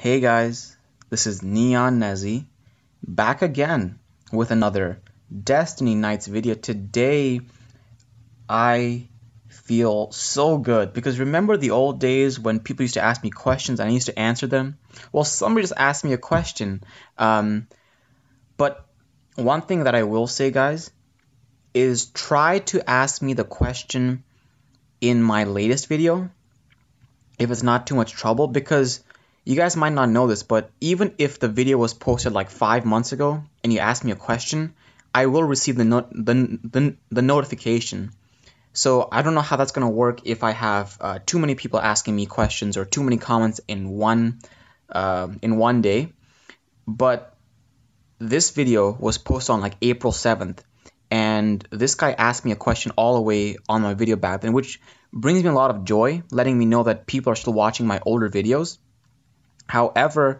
Hey guys, this is Neon Nezzy, back again with another Destiny Nights video. Today, I feel so good because remember the old days when people used to ask me questions and I used to answer them? Well, somebody just asked me a question. But one thing that I will say, guys, is try to ask me the question in my latest video if it's not too much trouble, because you guys might not know this, but even if the video was posted like 5 months ago and you ask me a question, I will receive the notification. So I don't know how that's going to work if I have too many people asking me questions or too many comments in one day. But this video was posted on like April 7th, and this guy asked me a question all the way on my video back then, which brings me a lot of joy, letting me know that people are still watching my older videos. However,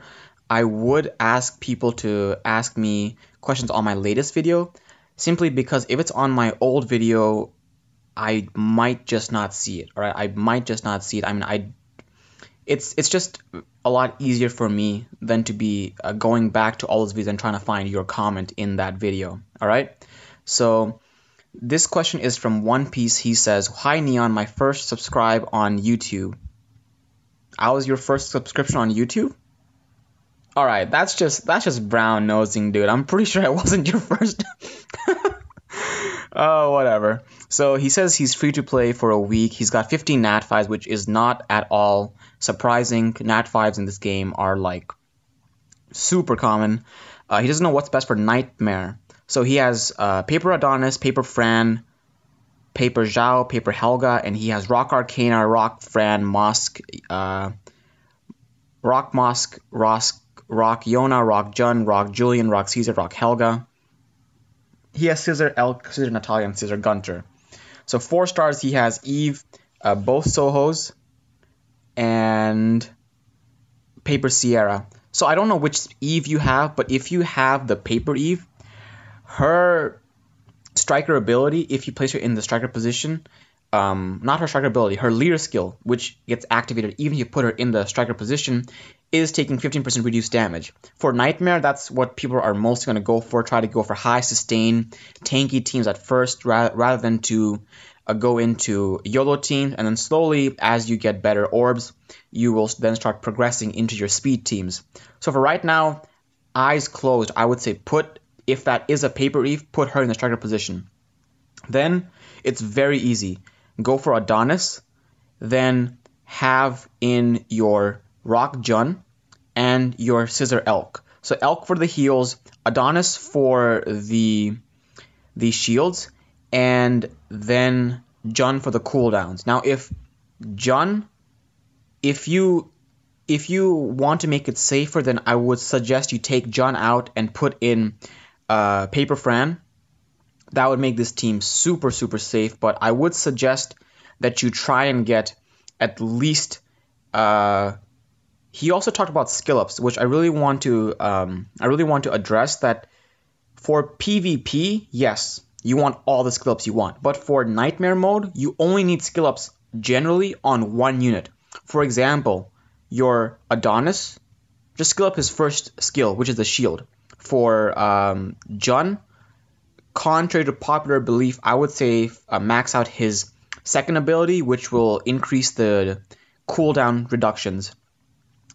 I would ask people to ask me questions on my latest video, simply because if it's on my old video, I might just not see it. All right, I might just not see it. I mean, it's just a lot easier for me than to be going back to all those videos and trying to find your comment in that video. All right, so this question is from One Piece. He says, "Hi Neon, my first subscribe on YouTube." I was your first subscription on YouTube? Alright, that's just brown nosing, dude. I'm pretty sure I wasn't your first. Oh, whatever. So he says he's free to play for a week. He's got 15 Nat 5s, which is not at all surprising. Nat 5s in this game are like super common. He doesn't know what's best for Nightmare. So he has Paper Adonis, Paper Fran, Paper Zhao, Paper Helga, and he has Rock Arcana, Rock Fran, Mosk, Rock Mosk, Rock Yona, Rock Jun, Rock Julian, Rock Caesar, Rock Helga. He has Scissor Elk, Scissor Natalia, and Scissor Gunter. So 4 stars, he has Eve, both Sohos, and Paper Sierra. So I don't know which Eve you have, but if you have the Paper Eve, her striker ability, if you place her in the striker position, not her striker ability, her leader skill, which gets activated even if you put her in the striker position, is taking 15% reduced damage. For Nightmare, that's what people are mostly going to go for. Try to go for high sustain, tanky teams at first, rather than to go into YOLO teams, and then slowly, as you get better orbs, you will then start progressing into your speed teams. So for right now, eyes closed, I would say if that is a Paper Eve, put her in the striker position. Then it's very easy. Go for Adonis, then have in your Rock Jun and your Scissor Elk. So Elk for the heals, Adonis for the shields, and then Jun for the cooldowns. Now if you want to make it safer, then I would suggest you take Jun out and put in Paper Fran. That would make this team super safe, but I would suggest that you try and get at least he also talked about skill ups, which I really want to address. That for PvP, yes, you want all the skill ups you want, but for Nightmare mode, you only need skill ups generally on one unit. For example, your Adonis, just skill up his first skill, which is the shield. For Jun, contrary to popular belief, I would say max out his second ability, which will increase the cooldown reductions.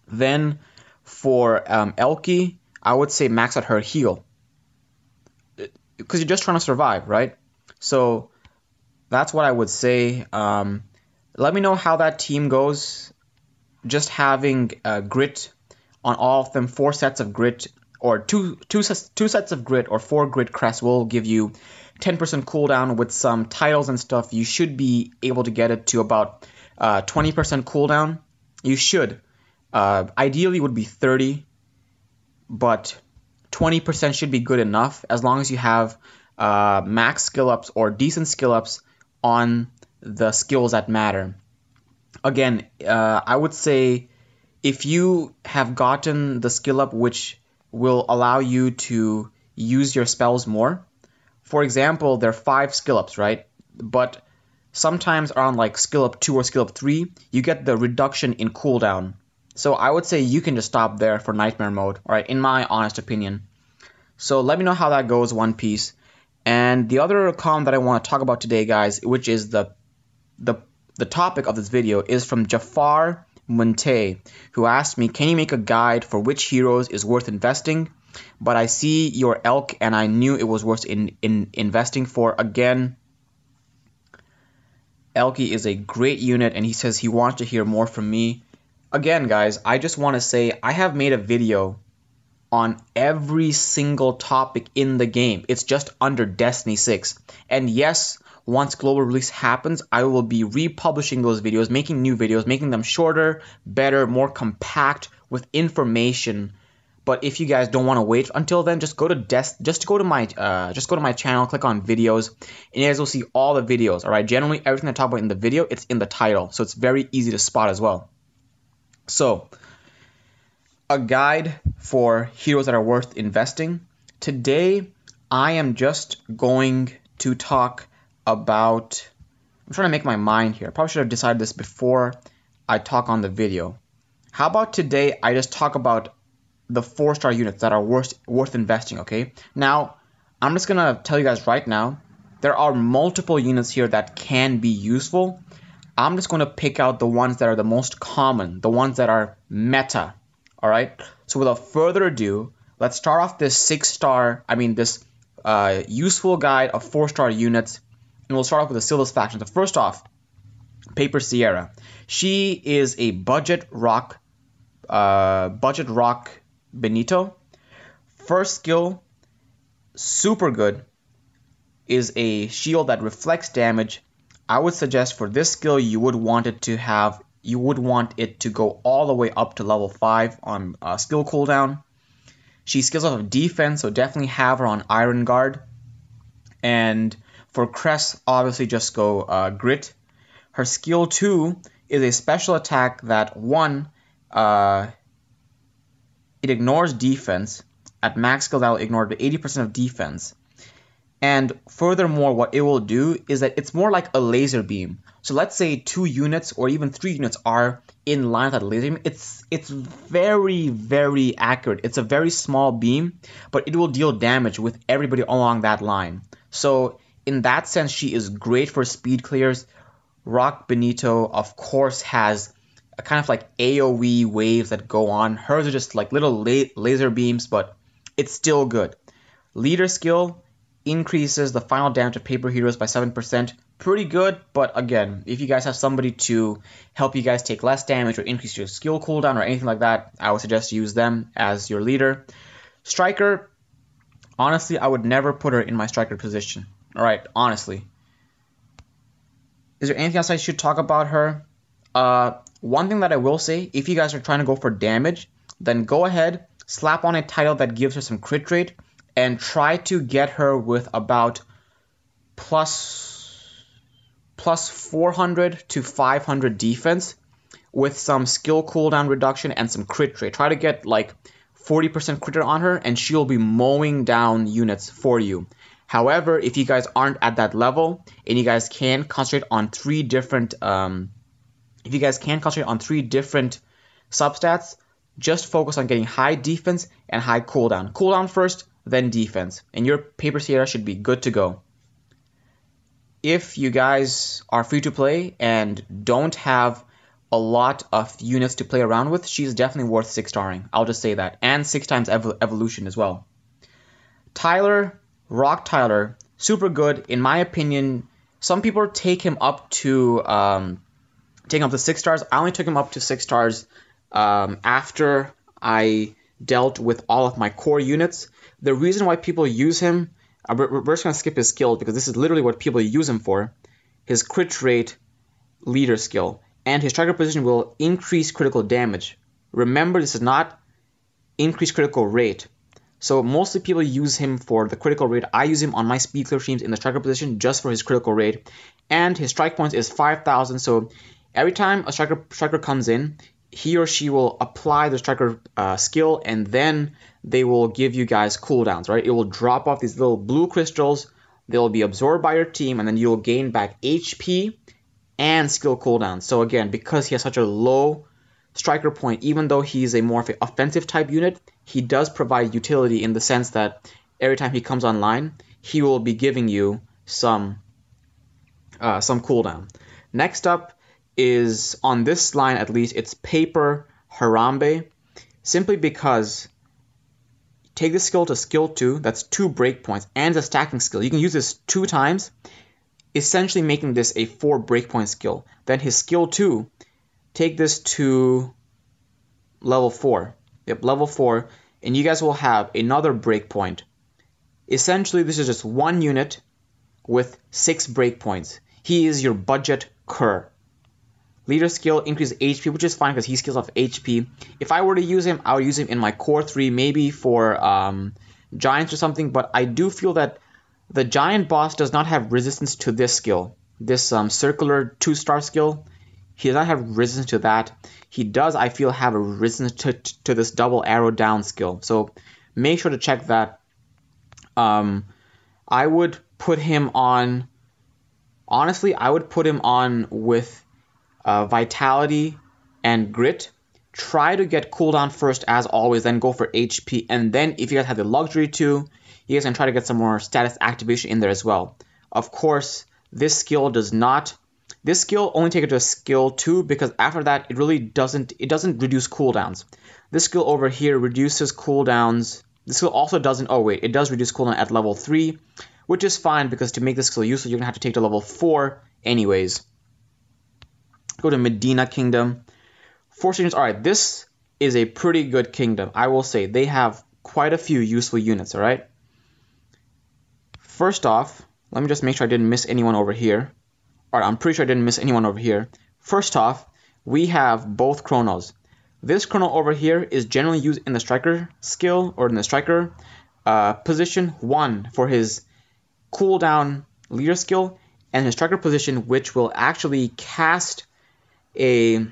Then for Elkie, I would say max out her heal, because you're just trying to survive, right? So that's what I would say. Let me know how that team goes. Just having grit on all of them, 4 sets of grit, or two sets of grit, or 4 grit crests will give you 10% cooldown. With some titles and stuff, you should be able to get it to about 20% cooldown. You should. Ideally would be 30, but 20% should be good enough as long as you have max skill ups or decent skill ups on the skills that matter. Again, I would say if you have gotten the skill up which will allow you to use your spells more. For example, there are 5 skill ups, right? But sometimes on like skill up 2 or skill up 3, you get the reduction in cooldown So I would say you can just stop there for Nightmare mode, alright, in my honest opinion. So let me know how that goes, One Piece. And the other comment that I want to talk about today, guys, which is the topic of this video, is from Jafar Munte, who asked me, can you make a guide for which heroes is worth investing? But I see your elk and I knew it was worth investing for. Again, Elky is a great unit and he says he wants to hear more from me. Again, guys, I just want to say I have made a video on every single topic in the game. It's just under Destiny 6. And yes, once global release happens, I will be republishing those videos, making new videos, making them shorter, better, more compact with information. But if you guys don't want to wait until then, just go to my channel, click on videos, and you guys will see all the videos. All right, generally everything I talk about in the video, it's in the title, so it's very easy to spot as well. So, a guide for heroes that are worth investing. Today, I am just going to talk about. I'm trying to make my mind here. I probably should have decided this before I talk on the video. How about today I just talk about the 4-star units that are worth investing, okay? Now, I'm just gonna tell you guys right now, there are multiple units here that can be useful. I'm just gonna pick out the ones that are the most common, the ones that are meta, all right? So without further ado, let's start off this useful guide of 4-star units, and we'll start off with the Silvas faction. So first off, Paper Sierra. She is a budget rock Benito. First skill, super good, is a shield that reflects damage. I would suggest for this skill you would want it to go all the way up to level 5 on skill cooldown. She skills off of defense, so definitely have her on Iron Guard. And for Crest, obviously just go Grit. Her skill 2 is a special attack that it ignores defense. At max skill, that will ignore 80% of defense. And furthermore, what it will do is that it's more like a laser beam. So let's say 2 units or even 3 units are in line with that laser beam. It's very, very accurate. It's a very small beam, but it will deal damage with everybody along that line. So in that sense, she is great for speed clears. Rock Benito, of course, has a kind of like AoE waves that go on. Hers are just like little laser beams, but it's still good. Leader skill increases the final damage of paper heroes by 7%. Pretty good, but again, if you guys have somebody to help you guys take less damage or increase your skill cooldown or anything like that, I would suggest you use them as your leader. Striker, honestly, I would never put her in my striker position. Alright, honestly. Is there anything else I should talk about her? One thing that I will say, if you guys are trying to go for damage, then go ahead, slap on a title that gives her some crit rate, and try to get her with about plus 400 to 500 defense with some skill cooldown reduction and some crit rate. Try to get like 40% crit rate on her, and she'll be mowing down units for you. However, if you guys aren't at that level and you guys can concentrate on 3 different substats, just focus on getting high defense and high cooldown. Cooldown first, then defense, and your Paper Sierra should be good to go. If you guys are free to play and don't have a lot of units to play around with, she's definitely worth 6-starring. I'll just say that, and 6 times evolution as well. Tyler, Rock Tyler, super good in my opinion. Some people take him up to 6 stars. I only took him up to 6 stars after I dealt with all of my core units. The reason why people use him, we're just going to skip his skill because this is literally what people use him for. His crit rate, leader skill, and his striker position will increase critical damage. Remember, this is not increased critical rate. So mostly people use him for the critical rate. I use him on my speed clear streams in the striker position just for his critical rate. And his strike points is 5,000. So every time a striker comes in, he or she will apply the striker skill, and then they will give you guys cooldowns, right? It will drop off these little blue crystals. They'll be absorbed by your team, and then you'll gain back HP and skill cooldown. So again, because he has such a low striker point, even though he's a more offensive type unit, he does provide utility in the sense that every time he comes online, he will be giving you some cooldown. Next up is, on this line at least, it's Paper Harambee, simply because take this skill to skill 2, that's 2 breakpoints, and it's a stacking skill. You can use this 2 times, essentially making this a 4 breakpoint skill. Then his skill 2, take this to level 4. Yep, level 4, and you guys will have another breakpoint. Essentially, this is just one unit with 6 breakpoints. He is your budget Kerr. Leader skill increases HP, which is fine because he skills off HP. If I were to use him, I would use him in my core 3, maybe for giants or something, but I do feel that the giant boss does not have resistance to this skill. This circular 2-star skill, he does not have resistance to that. He does, I feel, have a resistance to this double arrow down skill. So make sure to check that. I would put him on, honestly, I would put him on with Vitality and Grit. Try to get cooldown first as always, then go for HP, and then if you guys have the luxury to, you guys can try to get some more status activation in there as well. Of course, this skill only take it to a skill 2 because after that it really doesn't reduce cooldowns. This skill over here reduces cooldowns. This skill also doesn't, oh wait, it does reduce cooldown at level 3, which is fine because to make this skill useful, you're going to have to take to level 4 anyways. Go to Medina Kingdom. 4 stations, alright, this is a pretty good kingdom, I will say. They have quite a few useful units, alright? First off, let me just make sure I didn't miss anyone over here. Alright, I'm pretty sure I didn't miss anyone over here. First off, we have both chronos. This chrono over here is generally used in the striker skill, or in the striker position 1 for his cooldown leader skill, and his striker position, which will actually cast a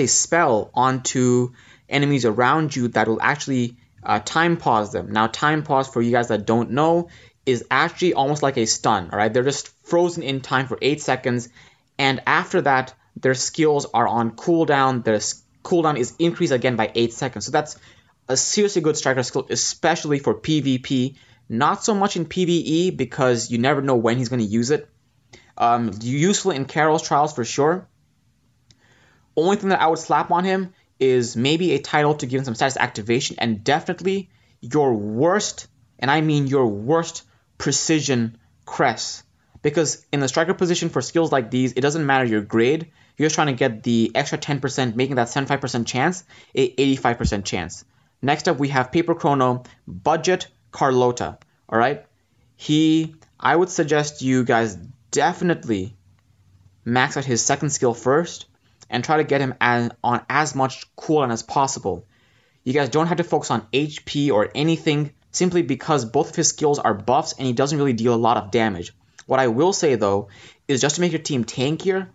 spell onto enemies around you that will actually time pause them. Now, time pause, for you guys that don't know, is actually almost like a stun, all right? They're just frozen in time for 8 seconds, and after that, their skills are on cooldown. Their cooldown is increased again by 8 seconds. So that's a seriously good striker skill, especially for PvP. Not so much in PvE because you never know when he's going to use it. Useful in Carol's Trials for sure. Only thing that I would slap on him is maybe a title to give him some status activation, and definitely your worst, and I mean your worst, precision crest. Because in the striker position for skills like these, it doesn't matter your grade. You're just trying to get the extra 10%, making that 75% chance a 85% chance. Next up, we have Paper Chrono, Budget Carlota. All right, I would suggest you guys definitely max out his second skill first and try to get him on as much cooldown as possible. You guys don't have to focus on HP or anything, simply because both of his skills are buffs and he doesn't really deal a lot of damage. What I will say though is, just to make your team tankier,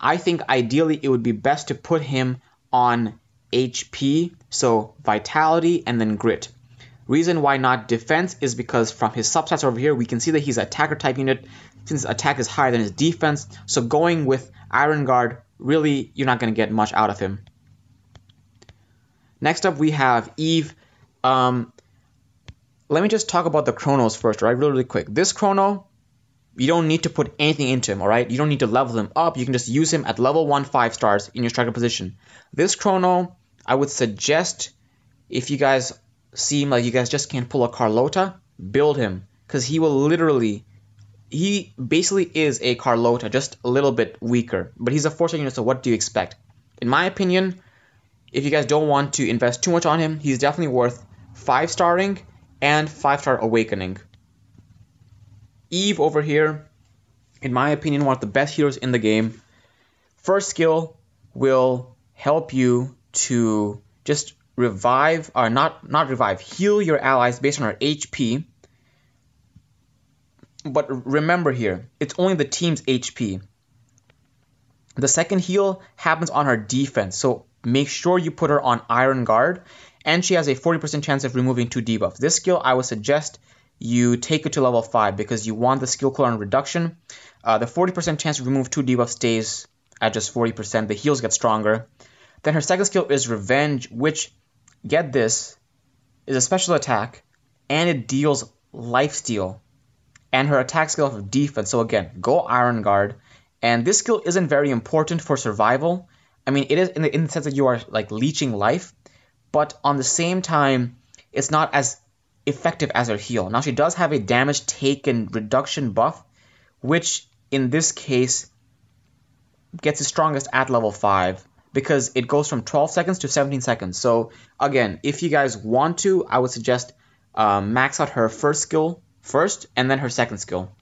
I think ideally it would be best to put him on HP, so Vitality and then Grit. Reason why not defense is because from his substats over here, we can see that he's an attacker type unit since his attack is higher than his defense. So going with Iron Guard, really, you're not going to get much out of him. Next up, we have Eve. Let me just talk about the chronos first, right? Really quick. This chrono, you don't need to put anything into him, all right? You don't need to level him up. You can just use him at level 1 5 stars in your striker position. This chrono, I would suggest, if you guys seem like you guys just can't pull a Carlota, build him, because he basically is a Carlota, just a little bit weaker, but he's a 4-star unit, so what do you expect? In my opinion, if you guys don't want to invest too much on him, he's definitely worth 5-starring and 5-star awakening. Eve over here, in my opinion, one of the best healers in the game. First skill will help you to just revive, or not revive, heal your allies based on our HP. But remember here, it's only the team's HP. The second heal happens on her defense, so make sure you put her on Iron Guard, and she has a 40% chance of removing 2 debuffs. This skill, I would suggest you take it to level 5 because you want the skill cooldown reduction. The 40% chance to remove 2 debuffs stays at just 40%. The heals get stronger. Then her second skill is Revenge, which, get this, is a special attack, and it deals lifesteal. And her attack skill of defense. So again, go Iron Guard. And this skill isn't very important for survival. I mean, it is in the sense that you are like leeching life, but on the same time, it's not as effective as her heal. Now, she does have a damage taken reduction buff, which in this case gets the strongest at level 5 because it goes from 12 seconds to 17 seconds. So again, if you guys want to, I would suggest max out her first skill first and then her second skill.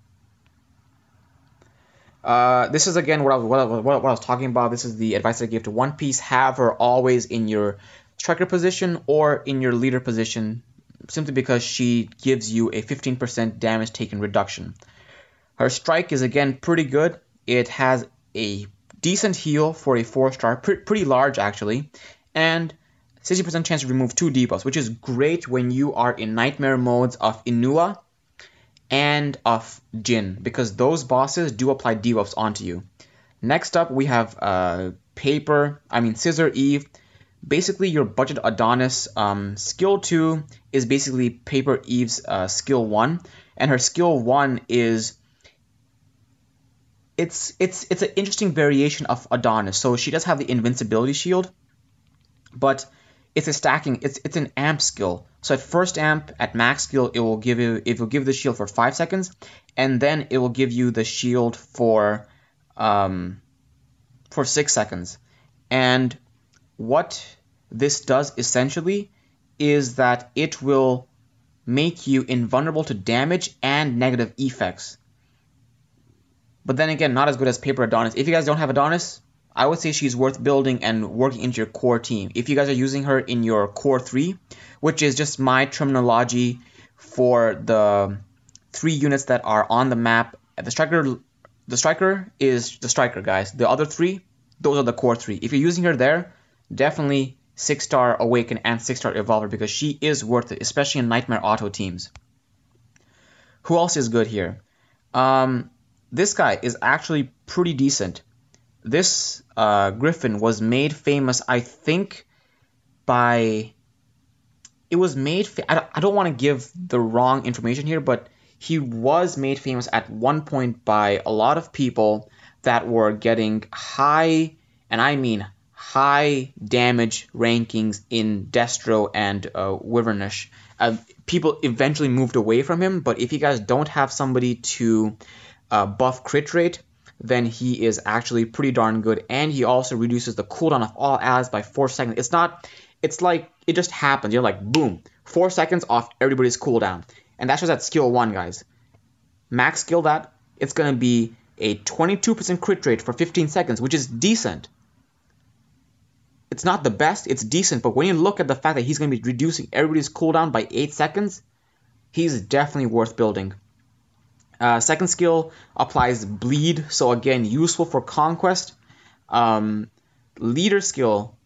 This is again what I was talking about. This is the advice I gave to One Piece. Have her always in your striker position or in your leader position, simply because she gives you a 15% damage taken reduction. Her strike is again pretty good. It has a decent heal for a 4-star, pretty large actually, and 60% chance to remove 2 debuffs, which is great when you are in nightmare modes of Inua and of Jin, because those bosses do apply debuffs onto you. Next up, we have Scissor Eve. Basically, your budget Adonis. Skill 2 is basically Paper Eve's skill 1, and her skill 1 is it's an interesting variation of Adonis. So she does have the invincibility shield, but it's a stacking. It's an amp skill. So at first amp, at max skill, it will give the shield for 5 seconds, and then it will give you the shield for 6 seconds. And what this does essentially is that it will make you invulnerable to damage and negative effects. But then again, not as good as Paper Adonis. If you guys don't have Adonis, I would say she's worth building and working into your core team. If you guys are using her in your core 3, which is just my terminology for the 3 units that are on the map. The striker is the striker, guys. The other 3, those are the core 3. If you're using her there, definitely 6-star Awaken and 6-star Evolver, because she is worth it, especially in Nightmare Auto teams. Who else is good here? This guy is actually pretty decent. This Griffin was made famous, I think, by... It was made... I don't want to give the wrong information here, but he was made famous at one point by a lot of people that were getting high, and I mean high damage rankings in Destro and Wyvernish. People eventually moved away from him, but if you guys don't have somebody to buff crit rate, then he is actually pretty darn good, and he also reduces the cooldown of all allies by 4 seconds. It's like it just happens. You're like, boom, 4 seconds off everybody's cooldown. And that's just at skill 1, guys. Max skill that, it's going to be a 22% crit rate for 15 seconds, which is decent. It's not the best, it's decent, but when you look at the fact that he's going to be reducing everybody's cooldown by 8 seconds, he's definitely worth building. Second skill applies Bleed, so again, useful for Conquest. Leader skill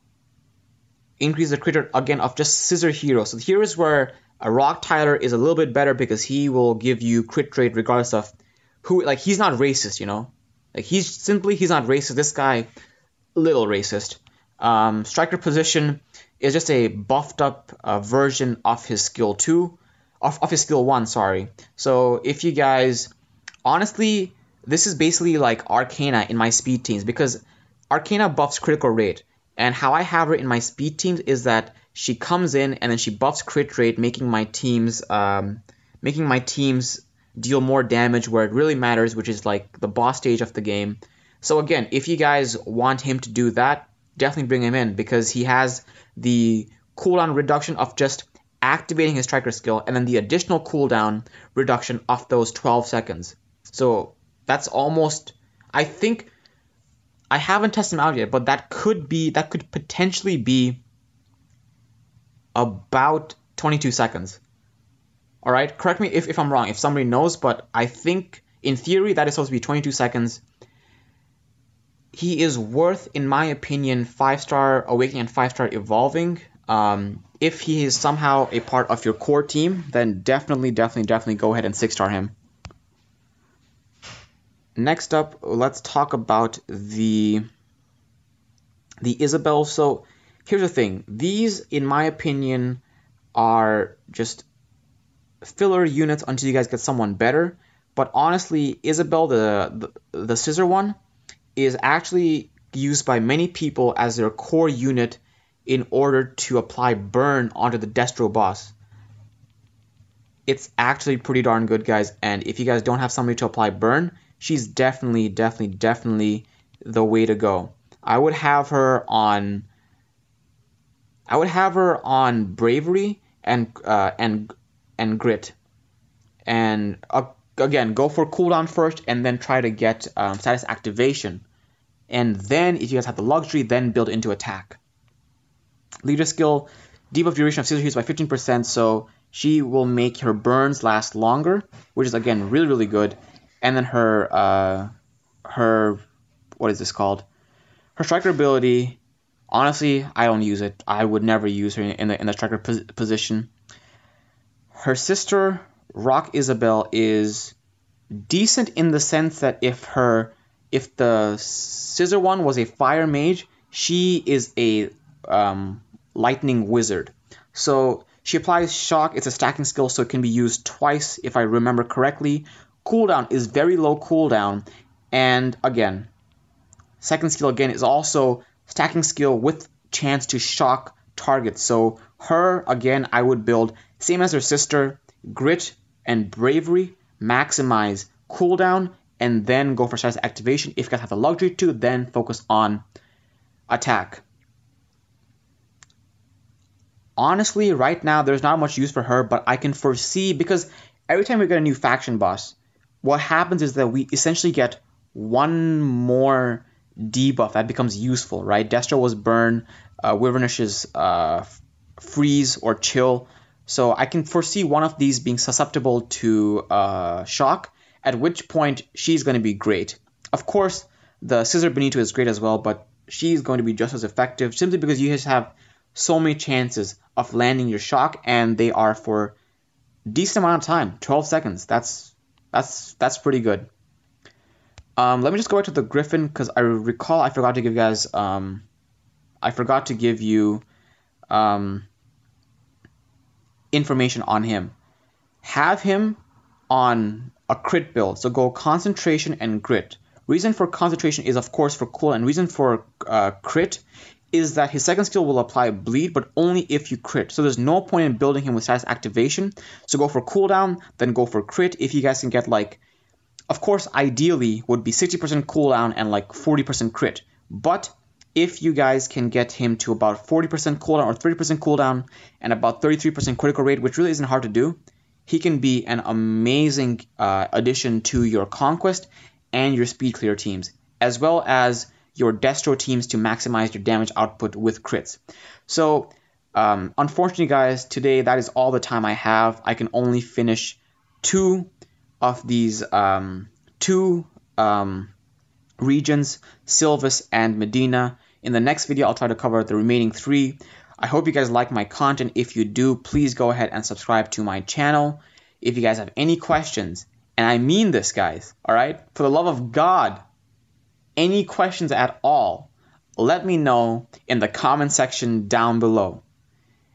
increases the crit rate again of just Scissor Hero. So here is where a Rock Tyler is a little bit better, because he will give you crit rate regardless of who. Like, he's not racist, you know. Like, he's not racist. This guy, little racist. Striker position is just a buffed up version of his skill 2. Of his skill 1, sorry. So if you guys, honestly, this is basically like Arcana in my speed teams, because Arcana buffs critical rate, and how I have her in my speed teams is that she comes in and then she buffs crit rate, making my teams deal more damage where it really matters, which is like the boss stage of the game. So again, if you guys want him to do that, definitely bring him in, because he has the cooldown reduction of just activating his striker skill, and then the additional cooldown reduction of those 12 seconds. So that's almost, I think, I haven't tested him out yet, but that could potentially be about 22 seconds. All right, correct me if I'm wrong, if somebody knows, but I think in theory that is supposed to be 22 seconds. He is worth, in my opinion, 5-star Awakening and 5-star Evolving. If he is somehow a part of your core team, then definitely go ahead and 6-star him. Next up, let's talk about the the Isabelle. So here's the thing. These, in my opinion, are just filler units until you guys get someone better. But honestly, Isabelle, the scissor one, is actually used by many people as their core unit in order to apply burn onto the Destro boss. It's actually pretty darn good, guys. And if you guys don't have somebody to apply burn, she's definitely the way to go. I would have her on bravery and grit, and again, go for cooldown first, and then try to get status activation, and then if you guys have the luxury, then build into attack. Leader skill, debuff duration of scissor hits by 15%, so she will make her burns last longer, which is again really good. And then her what is this called? Her striker ability. Honestly, I don't use it. I would never use her in the striker position. Her sister, Rock Isabelle, is decent in the sense that if the scissor one was a fire mage, she is a lightning wizard. So she applies shock. It's a stacking skill, so it can be used twice if I remember correctly. Cooldown is very low cooldown, and again, second skill again is also stacking skill with chance to shock targets. So her, again, I would build same as her sister, grit and bravery, maximize cooldown, and then go for status activation. If you guys have the luxury to, then focus on attack. Honestly, right now, there's not much use for her, but I can foresee, because every time we get a new faction boss, what happens is that we essentially get one more debuff that becomes useful, right? Destro was burn, Wyvernish is freeze or chill. So I can foresee one of these being susceptible to shock, at which point she's going to be great. Of course, the Scissor Benito is great as well, but she's going to be just as effective simply because you guys have so many chances of landing your shock, and they are for decent amount of time, 12 seconds. That's pretty good. Let me just go back to the Griffin, because I recall I forgot to give you guys information on him. Have him on a crit build, so go concentration and grit. Reason for concentration is of course for cool, and reason for crit is that his second skill will apply bleed, but only if you crit. So there's no point in building him with status activation. So go for cooldown, then go for crit. If you guys can get of course, ideally would be 60% cooldown and 40% crit. But if you guys can get him to about 40% cooldown or 30% cooldown and about 33% critical rate, which really isn't hard to do, he can be an amazing addition to your Conquest and your Speed Clear teams, as well as your Destro teams to maximize your damage output with crits. So, unfortunately, guys, today that is all the time I have. I can only finish two of these regions, Silvas and Medina. In the next video, I'll try to cover the remaining three. I hope you guys like my content. If you do, please go ahead and subscribe to my channel. If you guys have any questions, and I mean this, guys, all right? For the love of God, any questions at all, let me know in the comment section down below.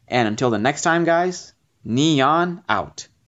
And until the next time, guys, Neon out.